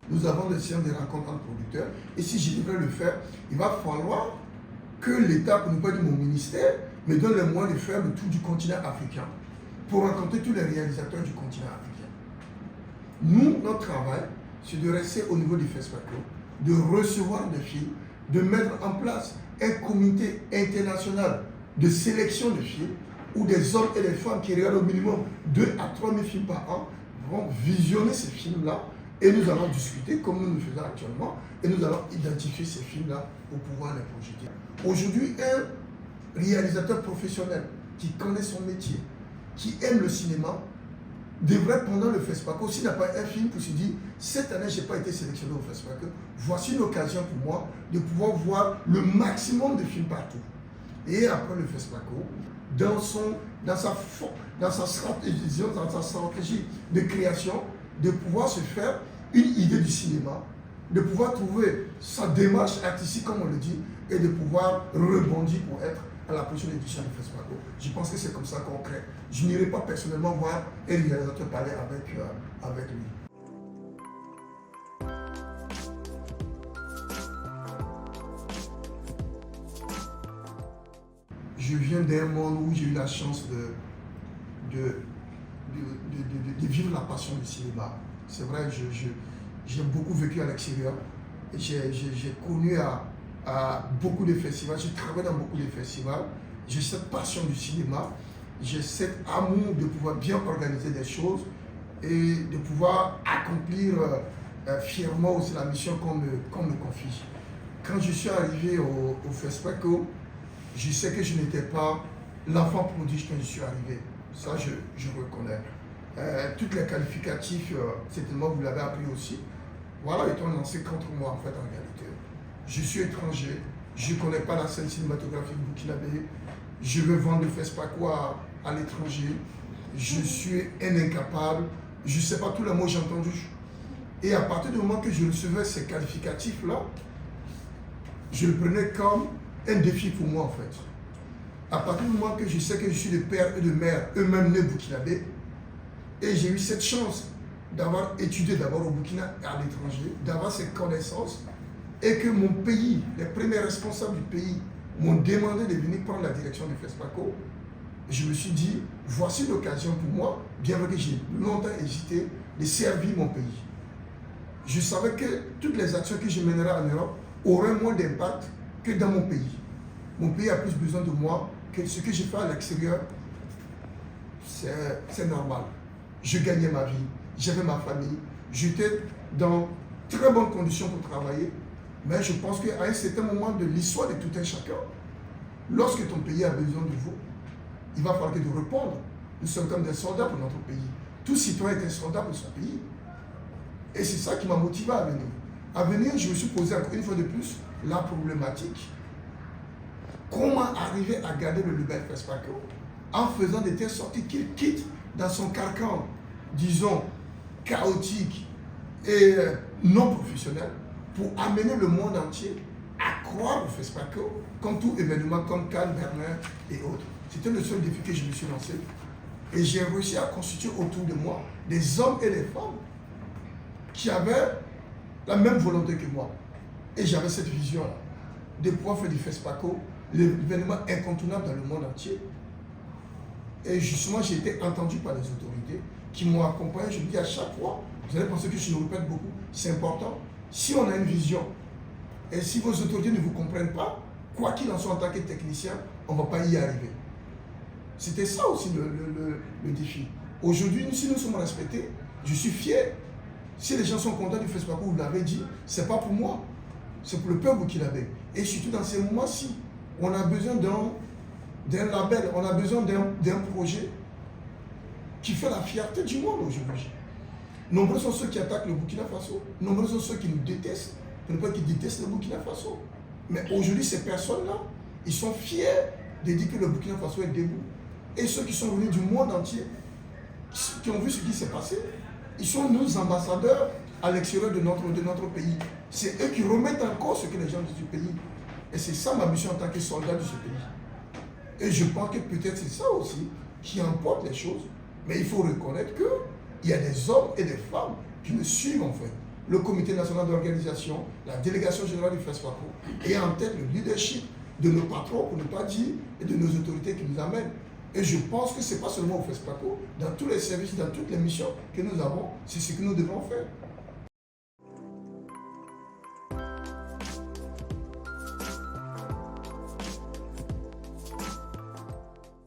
Nous avons des séances de rencontres entre producteurs. Et si je devrais le faire, il va falloir que l'État, pour ne pas dire mon ministère, me donne les moyens de faire le tour du continent africain pour rencontrer tous les réalisateurs du continent africain. Nous, notre travail, c'est de rester au niveau du FESPACO, de recevoir des films, de mettre en place un comité international de sélection de films où des hommes et des femmes qui regardent au minimum 2 à 3 000 films par an vont visionner ces films-là et nous allons discuter comme nous le faisons actuellement et nous allons identifier ces films-là pour pouvoir les projeter. Aujourd'hui, un réalisateur professionnel qui connaît son métier, qui aime le cinéma, devrait pendant le FESPACO, s'il n'a pas un film pour se dire cette année je n'ai pas été sélectionné au FESPACO, voici une occasion pour moi de pouvoir voir le maximum de films partout. Et après le FESPACO, dans sa stratégie de création, de pouvoir se faire une idée du cinéma, de pouvoir trouver sa démarche artistique comme on le dit, et de pouvoir rebondir pour être à la prochaine édition du FESPACO. Je pense que c'est comme ça qu'on crée. Je n'irai pas personnellement voir un réalisateur parler avec lui. Je viens d'un monde où j'ai eu la chance de vivre la passion du cinéma. C'est vrai, j'ai beaucoup vécu à l'extérieur. J'ai connu à beaucoup de festivals, j'ai travaillé dans beaucoup de festivals. J'ai cette passion du cinéma, j'ai cet amour de pouvoir bien organiser des choses et de pouvoir accomplir fièrement aussi la mission qu'on me confie. Quand je suis arrivé au FESPACO, je sais que je n'étais pas l'enfant prodige quand je suis arrivé. Ça, je reconnais. Toutes les qualificatifs, certainement vous l'avez appris aussi. Voilà, étant lancé contre moi en fait en réalité. Je suis étranger, je ne connais pas la scène cinématographique burkinabé. Je veux vendre le FESPACO à l'étranger. Je suis un incapable. Je ne sais pas tous les mots que j'ai entendus. Et à partir du moment que je recevais ces qualificatifs-là, je le prenais comme un défi pour moi en fait. À partir du moment que je sais que je suis de père et de mère, eux-mêmes nés burkinabés, et j'ai eu cette chance d'avoir étudié d'abord au Burkina et à l'étranger, d'avoir ces connaissances, et que mon pays, les premiers responsables du pays, m'ont demandé de venir prendre la direction du FESPACO, je me suis dit, voici l'occasion pour moi, bien vrai que j'ai longtemps hésité, de servir mon pays. Je savais que toutes les actions que je mènerais en Europe auraient moins d'impact que dans mon pays. Mon pays a plus besoin de moi que ce que j'ai fait à l'extérieur, c'est normal. Je gagnais ma vie, j'avais ma famille, j'étais dans très bonnes conditions pour travailler, mais je pense qu'à un certain moment de l'histoire de tout un chacun, lorsque ton pays a besoin de vous, il va falloir que de répondre. Nous sommes comme des soldats pour notre pays. Tout citoyen est un soldat pour son pays. Et c'est ça qui m'a motivé à venir. À venir, je me suis posé encore une fois de plus la problématique. Comment arriver à garder le label FESPACO en faisant de telles sorties qu'il quitte dans son carcan, disons, chaotique et non professionnel, pour amener le monde entier à croire au FESPACO, comme tout événement, comme Cannes, Berlin et autres. C'était le seul défi que je me suis lancé. Et j'ai réussi à constituer autour de moi des hommes et des femmes qui avaient la même volonté que moi. Et j'avais cette vision-là, de pouvoir faire du FESPACO l'événement incontournable dans le monde entier. Et justement, j'ai été entendu par les autorités qui m'ont accompagné. Je me dis à chaque fois, vous allez penser que je le répète beaucoup, c'est important. Si on a une vision, et si vos autorités ne vous comprennent pas, quoi qu'il en soit en tant que technicien, on ne va pas y arriver. C'était ça aussi le défi. Aujourd'hui, si nous sommes respectés, je suis fier. Si les gens sont contents du FESPACO, vous l'avez dit, ce n'est pas pour moi, c'est pour le peuple burkinabé. Et surtout dans ces moments-ci, on a besoin d'un label, on a besoin d'un projet qui fait la fierté du monde aujourd'hui. Nombreux sont ceux qui attaquent le Burkina Faso, nombreux sont ceux qui nous détestent, qui détestent le Burkina Faso. Mais aujourd'hui, ces personnes-là, ils sont fiers de dire que le Burkina Faso est debout. Et ceux qui sont venus du monde entier, qui ont vu ce qui s'est passé, ils sont nos ambassadeurs à l'extérieur de notre pays. C'est eux qui remettent en cause ce que les gens disent du pays. Et c'est ça ma mission en tant que soldat de ce pays. Et je pense que peut-être c'est ça aussi qui emporte les choses. Mais il faut reconnaître qu'il y a des hommes et des femmes qui me suivent en fait. le comité national d'organisation, la délégation générale du FESPACO, et en tête le leadership de nos patrons, pour ne pas dire, et de nos autorités qui nous amènent. Et je pense que ce n'est pas seulement au FESPACO, dans tous les services, dans toutes les missions que nous avons, c'est ce que nous devons faire.